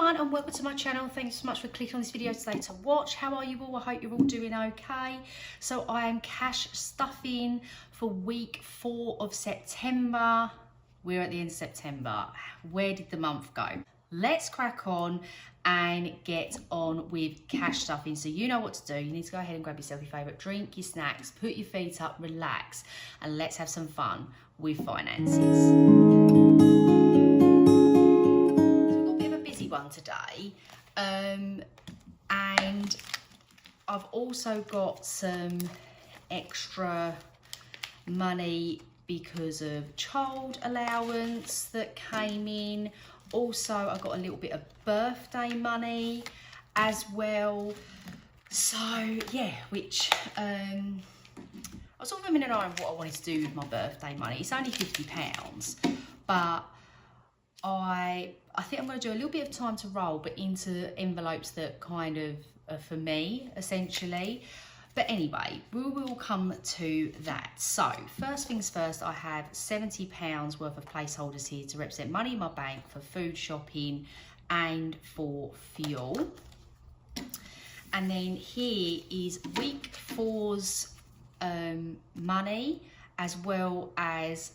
everyone and welcome to my channel. Thanks so much for clicking on this video today to watch. How are you all? I hope you're all doing okay. So I am cash stuffing for week 4 of September. We're at the end of September. Where did the month go? Let's crack on and get on with cash stuffing. So you know what to do. You need to go ahead and grab yourself your favourite drink, your snacks, put your feet up, relax, and let's have some fun with finances. One today, and I've also got some extra money because of child allowance that came in. Also, I got a little bit of birthday money as well. So yeah, which I was sort of in and out of what I wanted to do with my birthday money. It's only £50, but I think I'm going to do a little bit of time to roll, but into envelopes that kind of are for me, essentially. But anyway, we will come to that. So first things first, I have £70 worth of placeholders here to represent money in my bank for food shopping and for fuel. And then here is week 4's money, as well as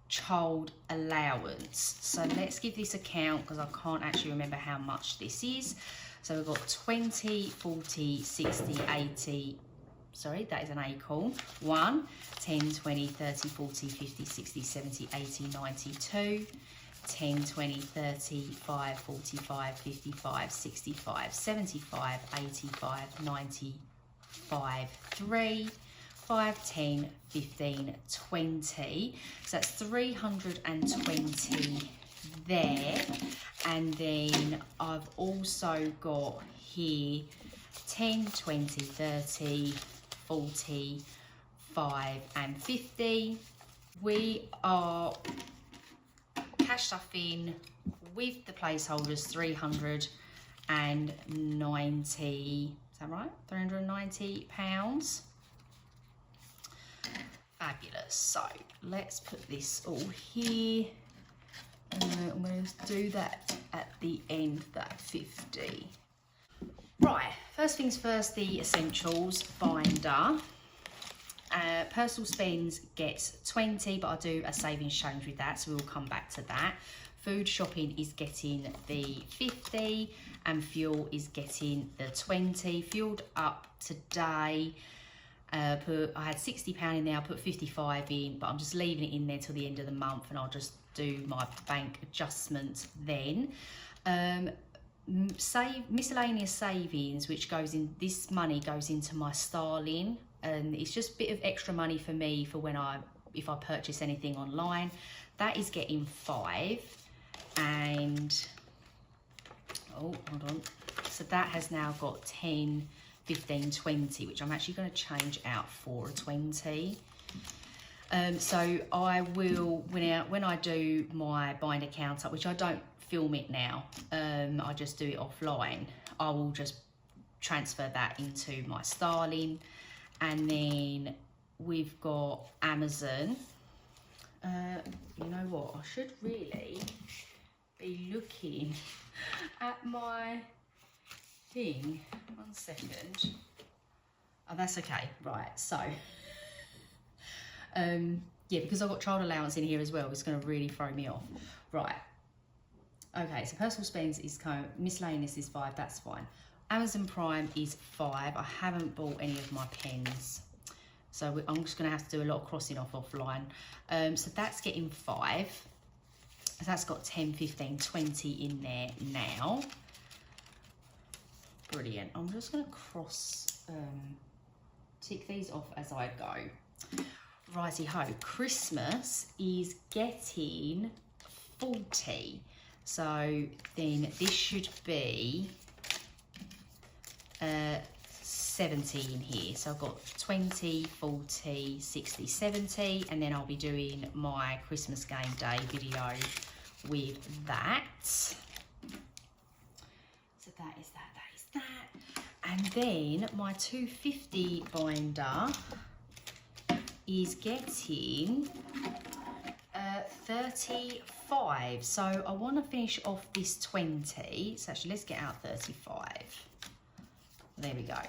child allowance. So let's give this a count because I can't actually remember how much this is. So we've got 20, 40, 60, 80, sorry, that is an acorn. 1, 10, 20, 30, 40, 50, 60, 70, 80, 92, 10, 20, 30, 5, 45, 55, 65, 75, 85, 95, 3, 5, 10, 15, 20. So that's 320 there. And then I've also got here 10, 20, 30, 40, 5 and 50. We are cash stuffing with the placeholders 390, is that right? £390. Fabulous. So let's put this all here. I'm going to do that at the end, that 50. Right, first things first, the essentials binder. Personal spends gets 20, but I do a savings change with that, so we'll come back to that. Food shopping is getting the 50 and fuel is getting the 20. Fueled up today. I had £60 in there, I put 55 in, but I'm just leaving it in there till the end of the month and I'll just do my bank adjustments then. Miscellaneous savings, which goes in, this money goes into my Starling, and it's just a bit of extra money for me for when if I purchase anything online. That is getting 5, and oh, hold on, so that has now got 10, 15, 20, which I'm actually going to change out for a 20. So I will, when I do my binder counter, which I don't film it now, I just do it offline, I will just transfer that into my Starling. And then we've got Amazon. You know what, I should really be looking at my thing. 1 second. Oh, that's okay. Right, so yeah, because I've got child allowance in here as well, it's going to really throw me off. Right, okay, so personal spends is kind of, miscellaneous is 5, that's fine. Amazon Prime is 5. I haven't bought any of my pens, so I'm just going to have to do a lot of crossing off offline. So that's getting 5. So that's got 10, 15, 20 in there now. Brilliant. I'm just going to tick these off as I go. Righty ho. Christmas is getting 40. So then this should be 70 in here. So I've got 20, 40, 60, 70, and then I'll be doing my Christmas game day video with that. So that is that, that is that. And then my 250 binder is getting 34 5. So I want to finish off this 20. So actually, let's get out 35. There we go.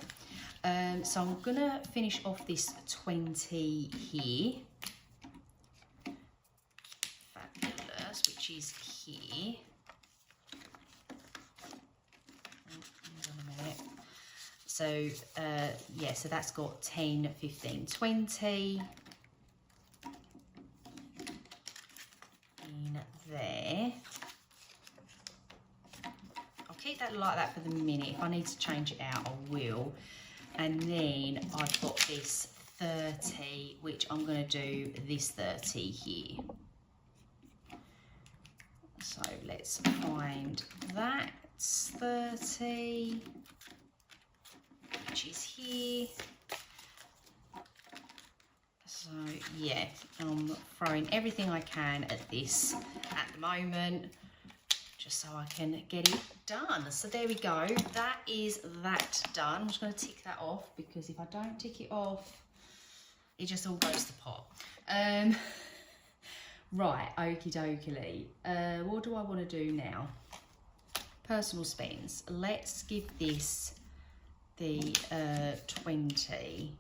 So I'm going to finish off this 20 here. Fabulous, which is here. Hold on a minute. So, yeah, so that's got 10, 15, 20 in there. I'll keep that like that for the minute. If I need to change it out, I will. And then I've got this 30, which I'm going to do this 30 here. So let's find that 30, which is here. So yeah, I'm throwing everything I can at this at the moment, just so I can get it done. So there we go, that is that done. I'm just going to tick that off, because if I don't tick it off, it just all goes to pot. Right, okie dokie. What do I want to do now? Personal spends. Let's give this the 20.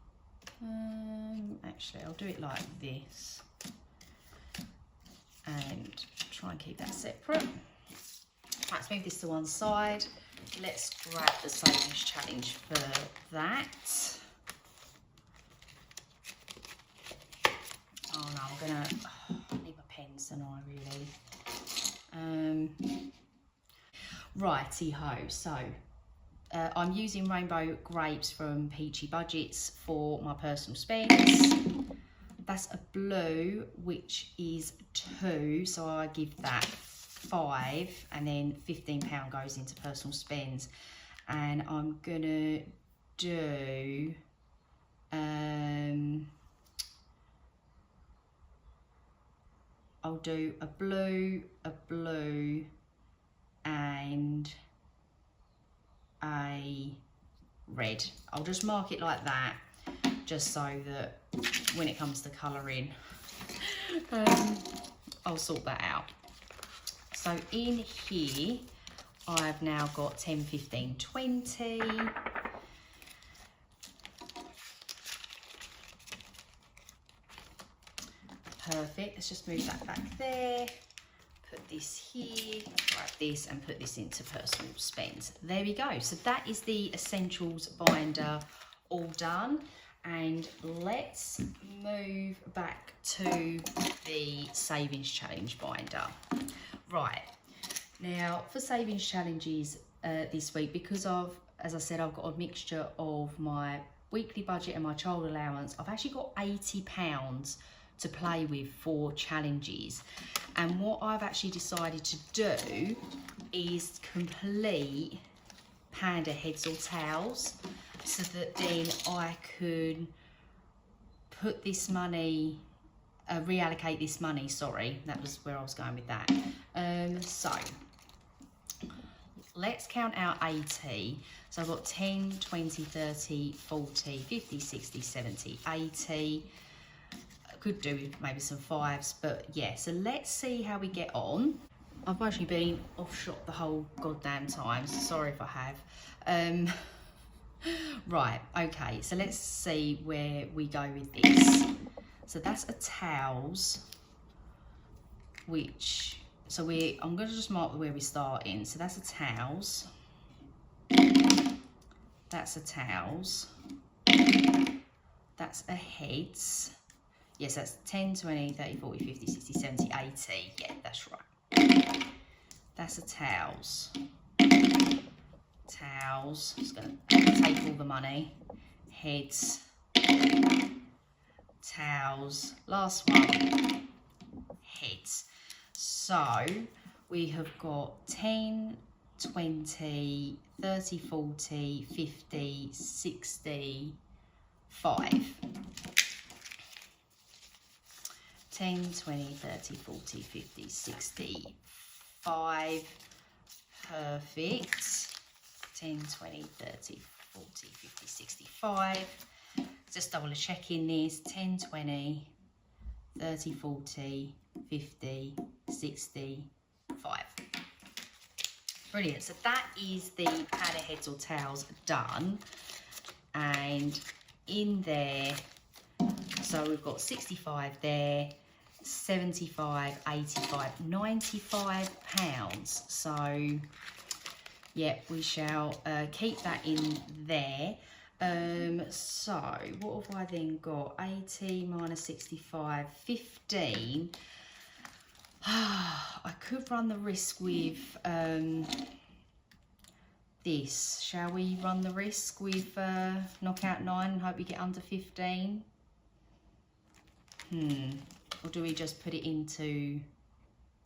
Actually, I'll do it like this and try and keep that separate. Let's move this to one side. Let's grab the savings challenge for that. Oh no, I need my pens, don't I, really? Righty-ho, so I'm using Rainbow Grapes from Peachy Budgets for my personal spends. That's a blue, which is 2, so I give that 5, and then £15 goes into personal spends. And I'm gonna do I'll do a blue, and a red. I'll just mark it like that, just so that when it comes to colouring, I'll sort that out. So in here, I've now got 10, 15, 20. Perfect, let's just move that back there. Put this here, like this, and put this into personal spends. There we go. So that is the essentials binder all done. And let's move back to the savings challenge binder. Right, now for savings challenges this week, because as I said, I've got a mixture of my weekly budget and my child allowance, I've actually got £80 to play with for challenges. And what I've actually decided to do is complete panda heads or tails, so that then I could put this money, reallocate this money, sorry, that was where I was going with that. So let's count out 80. So I've got 10, 20, 30, 40, 50, 60, 70, 80. Could do maybe some 5s, but yeah, so let's see how we get on. I've actually been off shot the whole goddamn time, so sorry if I have. Right, okay, so let's see where we go with this. So that's a towels, which, so I'm going to just mark where we're starting. So that's a towels, that's a towels, that's a heads. Yes, that's 10, 20, 30, 40, 50, 60, 70, 80. Yeah, that's right. That's a towels. Towels. Just going to take all the money. Heads. Towels. Last one. Heads. So we have got 10, 20, 30, 40, 50, 60, 5. 10, 20, 30, 40, 50, 60, 5. Perfect. 10, 20, 30, 40, 50, 65. Just double checking this. 10, 20, 30, 40, 50, 65. Brilliant. So that is the pad of heads or tails done. And in there, so we've got 65 there, 75, 85, 95 pounds. So yeah, we shall keep that in there. So what have I then got? 80 minus 65, 15. I could run the risk with this. Shall we run the risk with knockout 9 and hope we get under 15? Or do we just put it into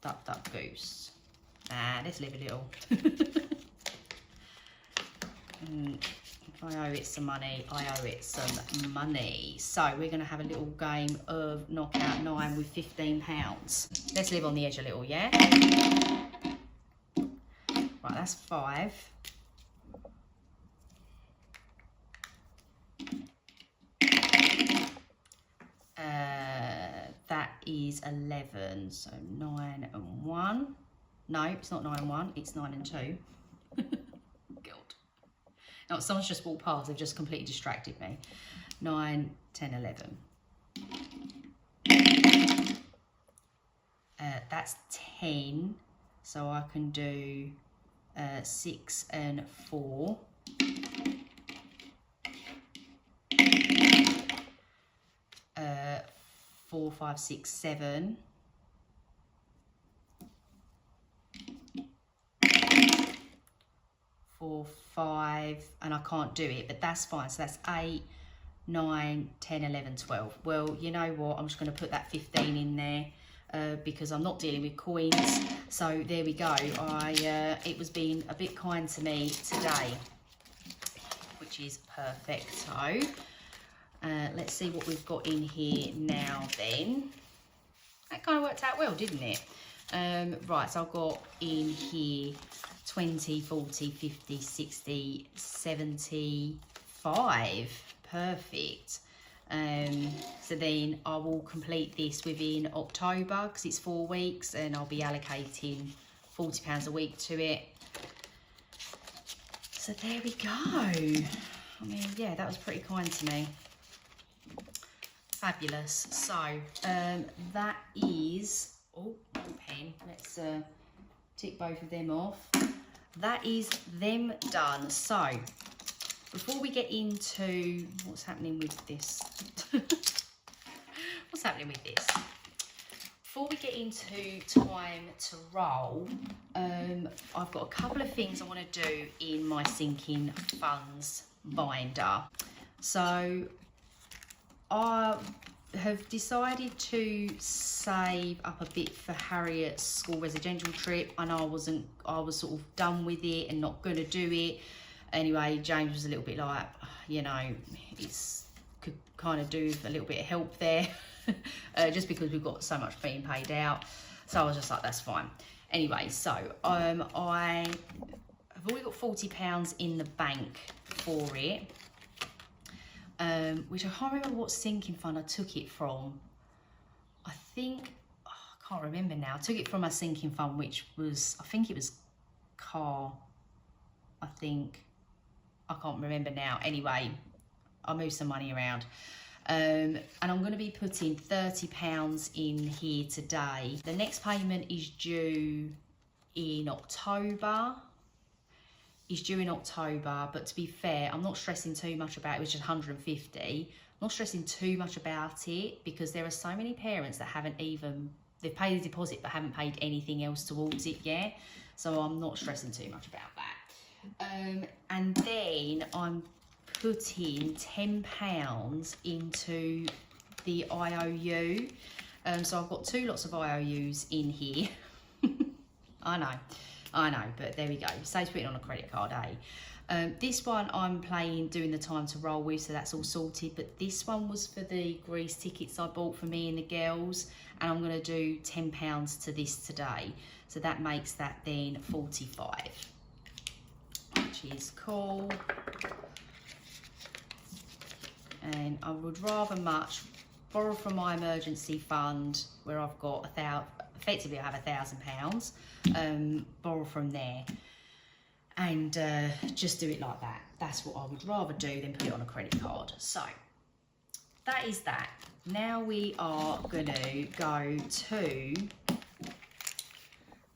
Duck Duck Goose? Nah, let's live a little. If I owe it some money, I owe it some money. So we're going to have a little game of knockout 9 with £15. Let's live on the edge a little, yeah? Right, that's 5. That is 11. So 9 and 1. No, it's not 9 and 1. It's 9 and 2. No, someone's just walked past. They've just completely distracted me. 9, 10, 11. That's 10. So I can do 6 and 4. 4, 5, 6, 7. 4, 5, and I can't do it, but that's fine. So that's 8, 9, 10, 11, 12. Well, you know what? I'm just going to put that 15 in there because I'm not dealing with coins. So there we go. It was being a bit kind to me today, which is perfect. So let's see what we've got in here now then. That kind of worked out well, didn't it? Right, so I've got in here 20, 40, 50, 60, 75. Perfect. So then I will complete this within October because it's 4 weeks and I'll be allocating £40 a week to it. So there we go. I mean, yeah, that was pretty kind to me. Fabulous. So that is, oh, pen, let's tick both of them off. That is them done. So before we get into what's happening with this, before we get into time to roll, I've got a couple of things I want to do in my sinking funds binder. So I have decided to save up a bit for Harriet's school residential trip. I know I was sort of done with it and not going to do it. Anyway, James was a little bit like, you know, could kind of do with a little bit of help there, just because we've got so much being paid out. So I was just like, that's fine. Anyway, so I have already got £40 in the bank for it. Which I can't remember what sinking fund I took it from. I think, I can't remember now. I took it from my sinking fund, which was, I think it was car, I think. I can't remember now. Anyway, I'll move some money around. And I'm going to be putting £30 in here today. The next payment is due in October. But to be fair, I'm not stressing too much about it, which is 150. I'm not stressing too much about it because there are so many parents that they've paid the deposit but haven't paid anything else towards it yet. So I'm not stressing too much about that. And then I'm putting £10 into the IOU. So I've got 2 lots of IOUs in here. I know, but there we go. Saves putting on a credit card, eh? This one I'm doing the time to roll with, so that's all sorted. But this one was for the Greece tickets I bought for me and the girls, and I'm going to do £10 to this today. So that makes that then 45, which is cool. And I would rather much borrow from my emergency fund where I've got effectively I have £1,000, borrow from there, and just do it like that. That's what I would rather do than put it on a credit card. So that is that. Now we are going to go to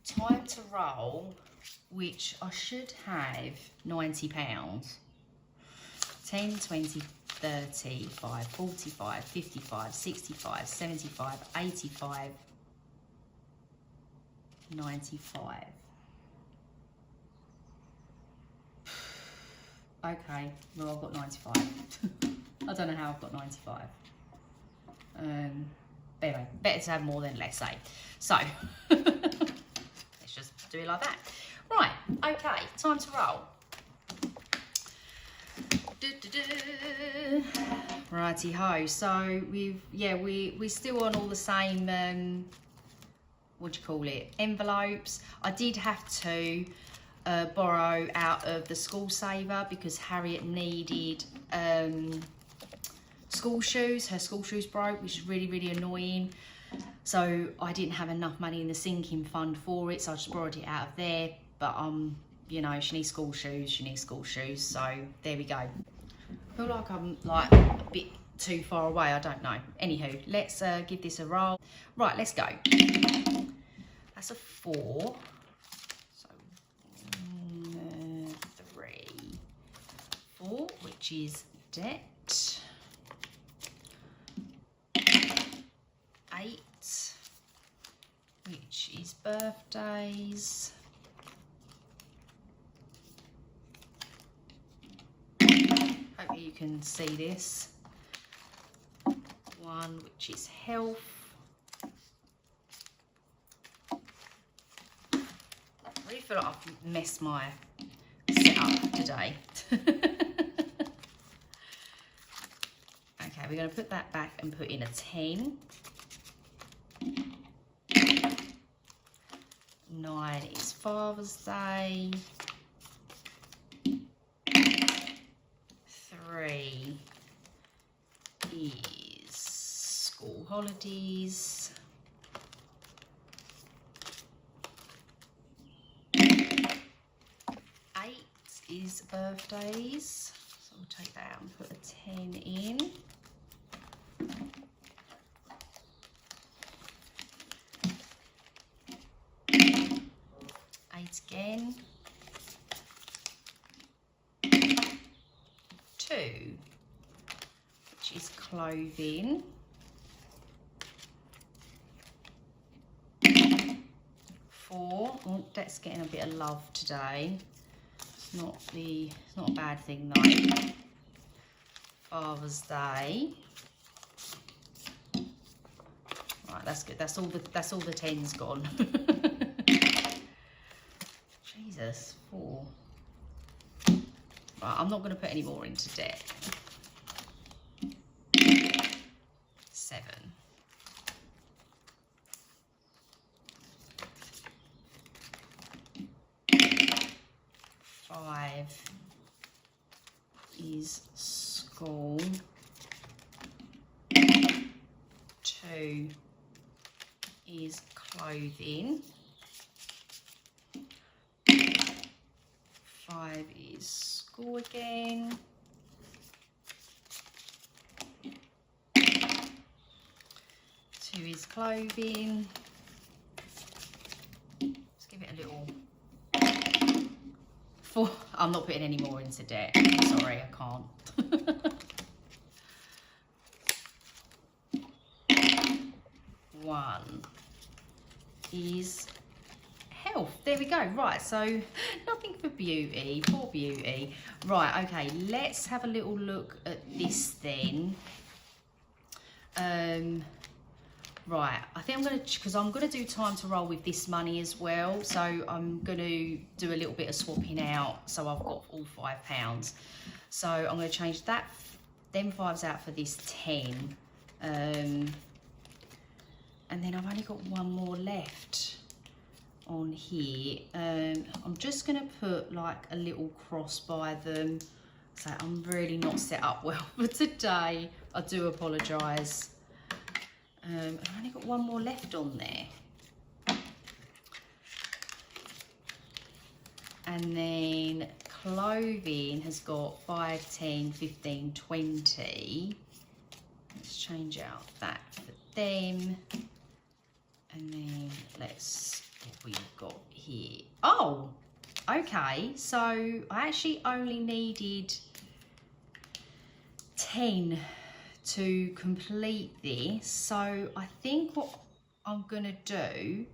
time to roll, which I should have £90. 10, 20, 30, 5, 45, 55, 65, 75, 85, 95. Okay, well, I've got 95. I don't know how I've got 95. Anyway, better to have more than less, eh? So, let's just do it like that. Right, okay, time to roll. Righty ho. So we're still on all the same what do you call it, envelopes. I did have to borrow out of the school saver because Harriet needed school shoes. Her school shoes broke, which is really annoying. So I didn't have enough money in the sinking fund for it, so I just borrowed it out of there. But you know, she needs school shoes, so there we go. I feel like I'm like a bit too far away, I don't know. Anywho, let's give this a roll. Right, let's go. That's a 4. So 3, 4, which is debt. 8, which is birthdays. Hope you can see this. 1, which is health. I really feel like I've messed my setup today. Okay, we're going to put that back and put in a 10. 9 is Father's Day. 3 is school holidays. 8 is birthdays. So we'll take that out and put a 10 in. 8 again. 2, which is clothing. 4, oh, that's getting a bit of love today. It's not a bad thing though. Father's Day. Right, that's good. That's all the 10's gone. Jesus, 4. Right, I'm not going to put any more into debt. 7. 5 is school. 2 is clothing. 5 is school again. 2 is clothing. Let's give it a little 4. I'm not putting any more into debt. Sorry, I can't. 1 is health. There we go. Right, so nothing for beauty, poor beauty. Right, okay, let's have a little look at this then. Right, I think I'm going to, because I'm going to do time to roll with this money as well. So I'm going to do a little bit of swapping out. So I've got all £5. So I'm going to change that, them 5s out for this 10. And then I've only got 1 more left on here. I'm just going to put like a little cross by them. So I'm really not set up well for today. I do apologise. I've only got one more left on there. And then clothing has got 5, 10, 15, 20. Let's change out that for them. And then let's, what we've got here. Oh, okay. So I actually only needed 10 to complete this. So I think what I'm gonna do,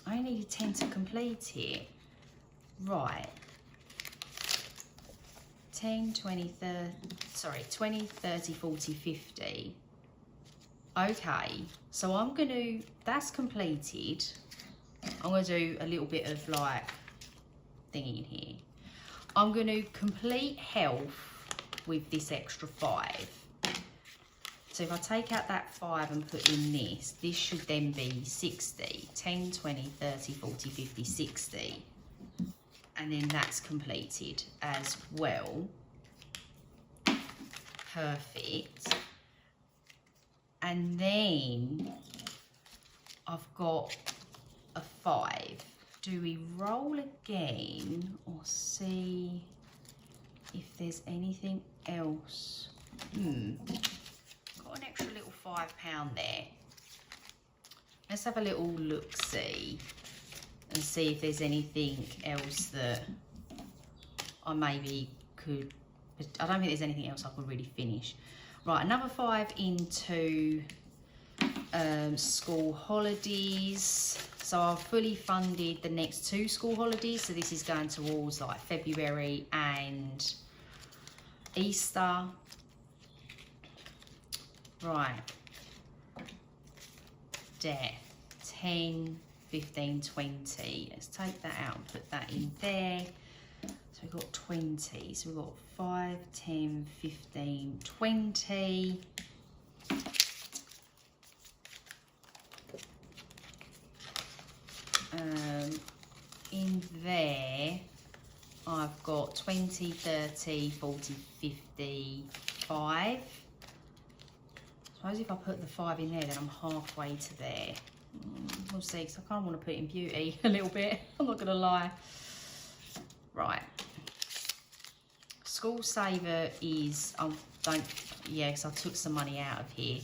I only needed 10 to complete it. Right. 10, 20, 30, sorry, 20, 30, 40, 50. Okay, so I'm gonna, that's completed. I'm gonna do a little bit of like thingy in here. I'm gonna complete health with this extra 5. So if I take out that 5 and put in this, this should then be 60. 10, 20, 30, 40, 50, 60. And then that's completed as well. Perfect. And then I've got a 5. Do we roll again or see if there's anything else? Got an extra little £5 there. Let's have a little look-see and see if there's anything else that I maybe could, I don't think there's anything else I could really finish. Right, another 5 into school holidays. So I've fully funded the next 2 school holidays. So this is going towards like February and Easter. Right. There. 10, 15, 20. Let's take that out and put that in there. So we've got 20. So we've got 5, 10, 15, 20. In there, I've got 20, 30, 40, 50, 5. Suppose if I put the 5 in there, then I'm halfway to there. We'll see, because I kind of want to put it in beauty a little bit. I'm not going to lie. Right. School saver is, because I took some money out of here.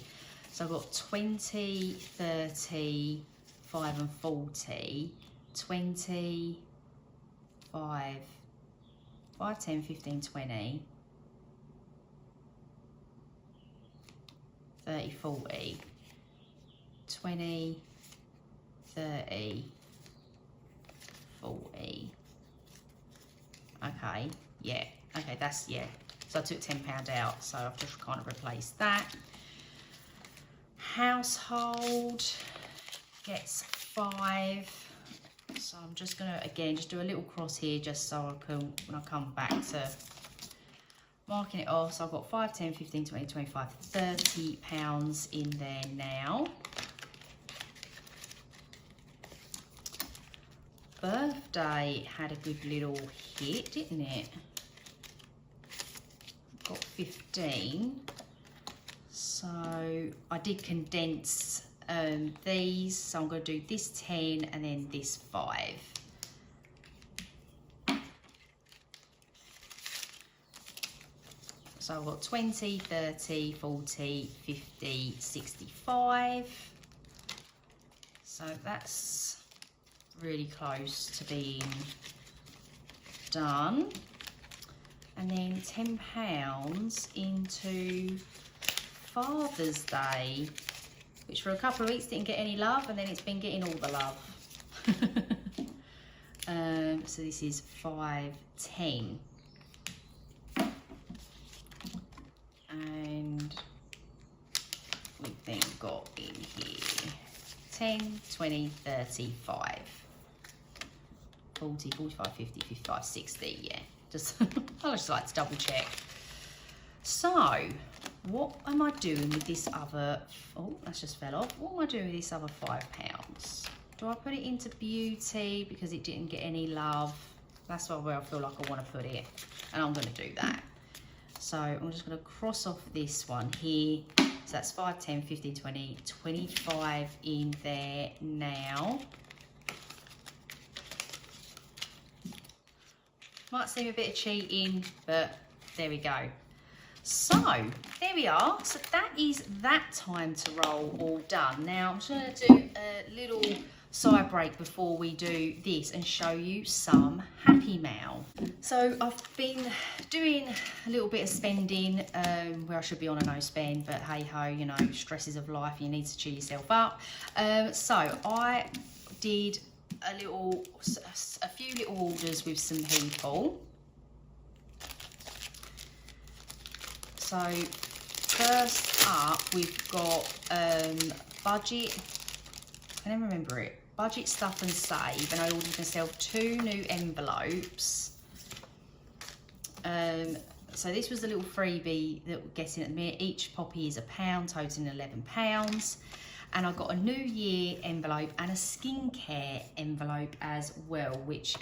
So I've got 20, 30, 5 and 40, 20, 5, 10, 15, 20, 30, 40, 20, 30, 40. Okay, yeah. Okay, that's, yeah. So I took £10 out, so I've just kind of replaced that. Household gets 5. So I'm just gonna, again, just do a little cross here just so I can, when I come back to marking it off. So I've got 5, 10, 15, 20, 25, £30 in there now. Birthday had a good little hit, didn't it? Got 15. So I did condense these. So I'm going to do this 10 and then this 5. So I've got 20, 30, 40, 50, 65. So that's really close to being done. And then £10 into Father's Day, which for a couple of weeks didn't get any love, and then it's been getting all the love. So this is 5, 10. And we've then got in here 10, 20, 30, 5, 40, 45, 50, 55, 60, yeah. Just, I just like to double check. So, what am I doing with this other, oh, that's just fell off. What am I doing with this other £5? Do I put it into beauty because it didn't get any love? That's where I feel like I want to put it. And I'm going to do that. So I'm just going to cross off this one here. So that's 5, 10, 15, 20, 25 in there now. Might seem a bit of cheating, but there we go. So there we are. So that is that time to roll all done. Now I'm just going to do a little side break before we do this and show you some Happy Mail. So I've been doing a little bit of spending where I should be on a no spend, but hey ho, you know, stresses of life, you need to cheer yourself up. So I did a few little orders with some people. So first up, we've got Budget, I never remember it, Budget Stuff and Save, and I ordered myself 2 new envelopes. So this was a little freebie that we're getting at the minute. Each poppy is £1, totaling £11. And I got a New Year envelope and a skincare envelope as well, which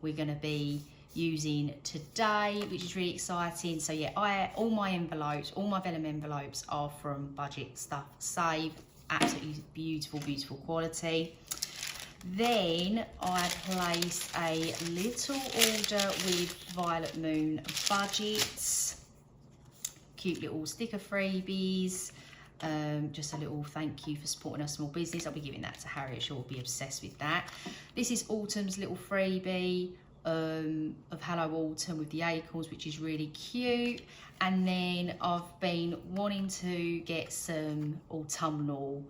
we're going to be using today, which is really exciting. So yeah, all my envelopes, all my vellum envelopes are from Budget Stuff Save. Absolutely beautiful, beautiful quality. Then I placed a little order with Violet Moon Budgets. Cute little sticker freebies. Just a little thank you for supporting a small business. I'll be giving that to Harriet. She'll be obsessed with that. This is Autumn's little freebie of Hello Autumn with the acorns, which is really cute. And then I've been wanting to get some autumnal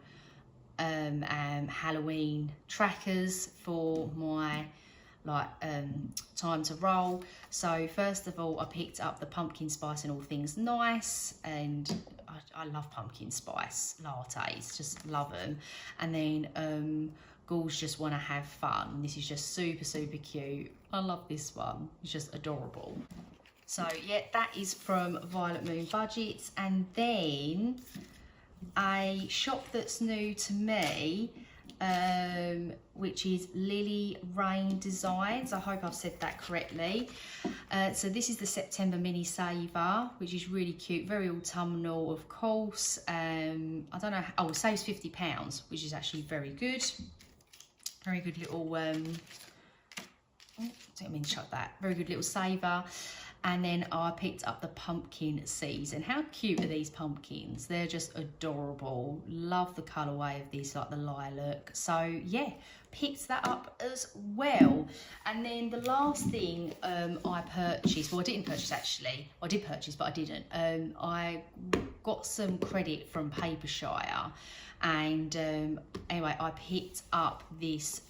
Halloween trackers for my time to roll. So first of all, I picked up the pumpkin spice and all things nice, and I love pumpkin spice lattes, just love them. And then Ghouls Just Want to Have Fun. This is just super, super cute. I love this one. It's just adorable. So yeah, that is from Violet Moon Budgets. And then a shop that's new to me, which is Lily Rain Designs. I hope I've said that correctly. So this is the September mini saver, which is really cute, very autumnal, of course. I don't know, oh, it saves £50, which is actually very good. Very good little, don't mean to shut that. Very good little saver. And then I picked up the pumpkin seeds. And how cute are these pumpkins? They're just adorable. Love the colourway of these, like the lilac. So yeah, picked that up as well. And then the last thing I purchased, well, I didn't purchase actually. I did purchase, but I didn't. I got some credit from Papershire. And anyway, I picked up this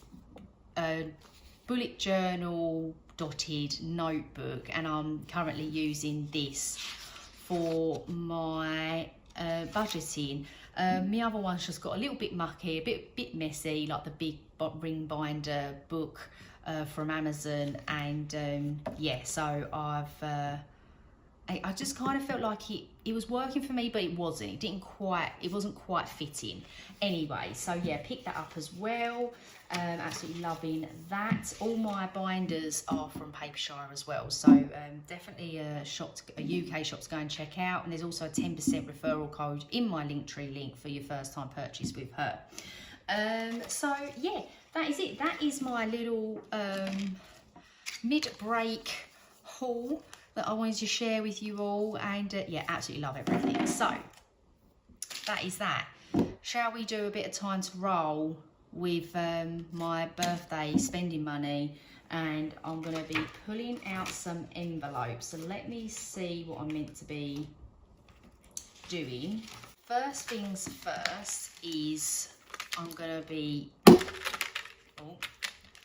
bullet journal dotted notebook, and I'm currently using this for my budgeting. My other one's just got a little bit mucky, a bit messy, like the big ring binder book from Amazon. And yeah, so I just kind of felt like it was working for me, but it wasn't. It wasn't quite fitting. Anyway, so yeah, picked that up as well. Absolutely loving that. All my binders are from Papershire as well, so definitely a UK shop to go and check out. And there's also a 10% referral code in my Linktree link for your first time purchase with her. So yeah, that is it. That is my little mid-break haul that I wanted to share with you all. And yeah, absolutely love everything. So that is that. Shall we do a bit of time to roll with my birthday spending money? And I'm going to be pulling out some envelopes. So let me see what I'm meant to be doing. First things first is I'm going to be,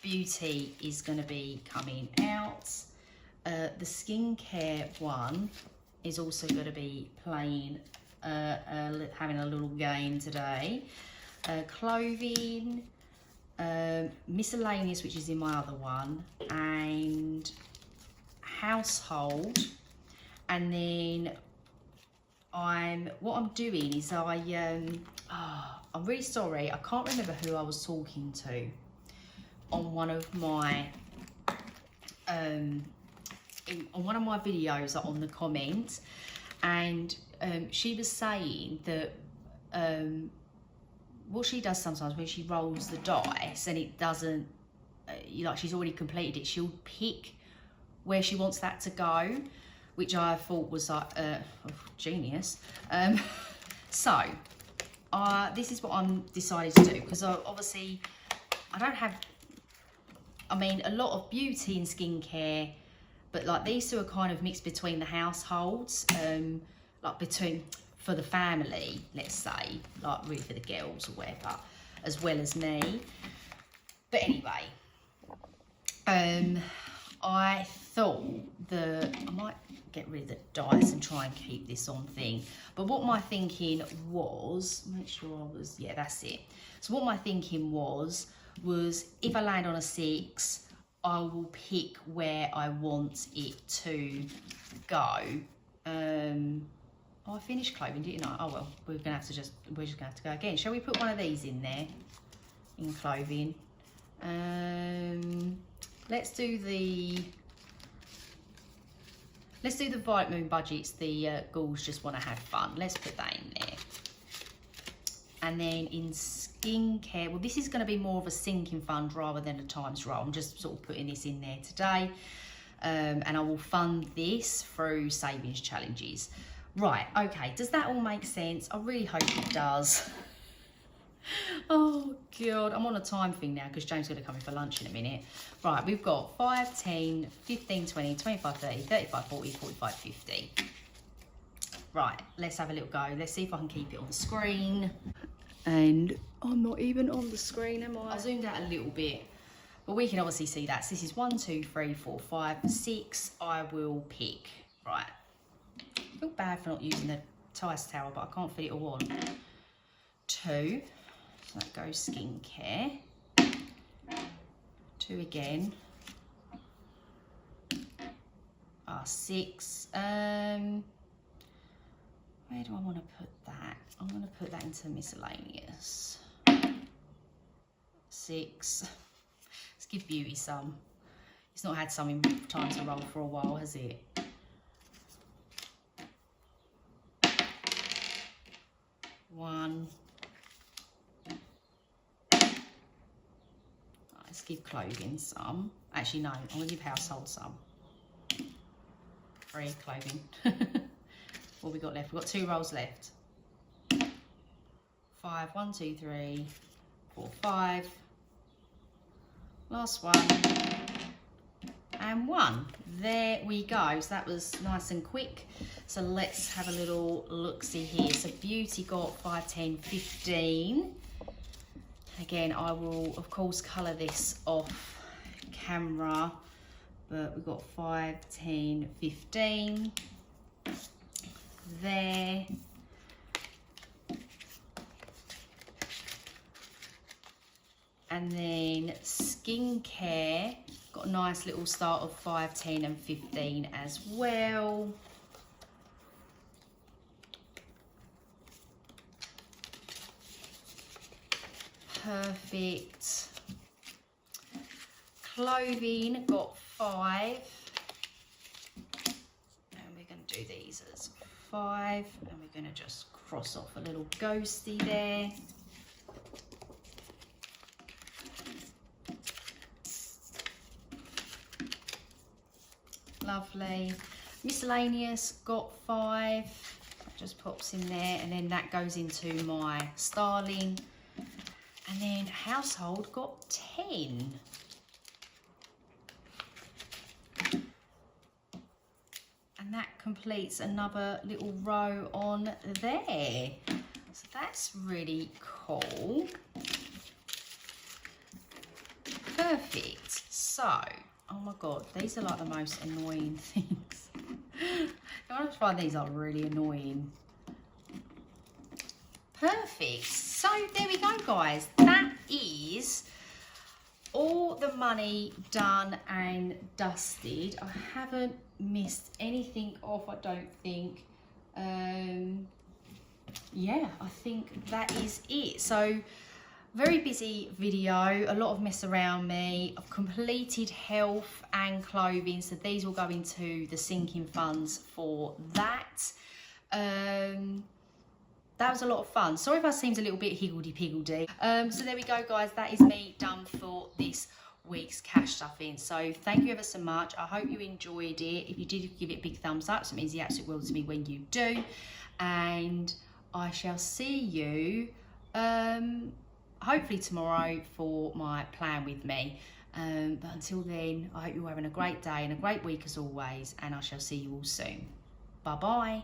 Beauty is going to be coming out. The skincare one is also going to be playing, having a little game today. Clothing, miscellaneous, which is in my other one, and household. And then what I'm doing is I'm really sorry, I can't remember who I was talking to on one of my on one of my videos on the comments, and she was saying that what she does sometimes when she rolls the dice and it doesn't, like she's already completed it, she'll pick where she wants that to go, which I thought was like genius. So this is what I'm decided to do, because obviously I don't have, I mean, a lot of beauty and skincare, but like these two are kind of mixed between the households, like between, for the family, let's say, like really for the girls or whatever, as well as me. But anyway, I thought that I might get rid of the dice and try and keep this on thing. But what my thinking was, make sure I was, yeah, that's it. So what my thinking was if I land on a 6, I will pick where I want it to go. Oh, I finished clothing, didn't I? Oh well, we're just gonna have to go again. Shall we put one of these in there, in clothing? Let's do the Violet Moon budgets. The ghouls just want to have fun. Let's put that in there. And then in skincare, well, this is going to be more of a sinking fund rather than a times roll. I'm just sort of putting this in there today, and I will fund this through savings challenges. Right, okay, does that all make sense? I really hope it does. Oh God, I'm on a time thing now because James is going to come in for lunch in a minute. Right, we've got 5, 10, 15, 20, 25, 30, 35, 40, 45, 50. Right, let's have a little go. Let's see if I can keep it on the screen. And I'm not even on the screen, am I? I zoomed out a little bit, but we can obviously see that. So this is 1, 2, 3, 4, 5, 6. I will pick. Right. I feel bad for not using the Tice towel, but I can't fit it all on. 2. So that goes skincare. 2 again. 6. Where do I want to put that? I'm going to put that into miscellaneous. 6. Let's give beauty some. It's not had some in time to roll for a while, has it? 1. Let's give clothing some. Actually, no, I'm going to give household some. 3 clothing. What have we got left? We've got 2 rolls left. 5, 1, 2, 3, 4, 5. Last one. And 1. There we go. So that was nice and quick. So let's have a little look-see here. So beauty got 5, 10, 15. Again, I will, of course, colour this off camera. But we've got 5, 10, 15. There. And then skincare, got a nice little start of 5, 10 and 15 as well. Perfect. Clothing got 5. And we're going to do these as 5. And we're going to just cross off a little ghosty there. Lovely. Miscellaneous got 5. That just pops in there, and then that goes into my styling. And then household got 10. And that completes another little row on there. So that's really cool. Perfect. So, oh my God, these are like the most annoying things. I just find these are really annoying. Perfect. So there we go, guys. That is all the money done and dusted. I haven't missed anything off, I don't think. Yeah, I think that is it. So very busy video, a lot of mess around me. I've completed health and clothing, so these will go into the sinking funds for that. That was a lot of fun. Sorry if I seemed a little bit higgledy-piggledy. So there we go, guys. That is me done for this week's cash stuffing. So thank you ever so much. I hope you enjoyed it. If you did, give it a big thumbs up. So it means the absolute world to me when you do. And I shall see you hopefully tomorrow for my plan with me. But until then, I hope you're having a great day and a great week as always. And I shall see you all soon. Bye-bye.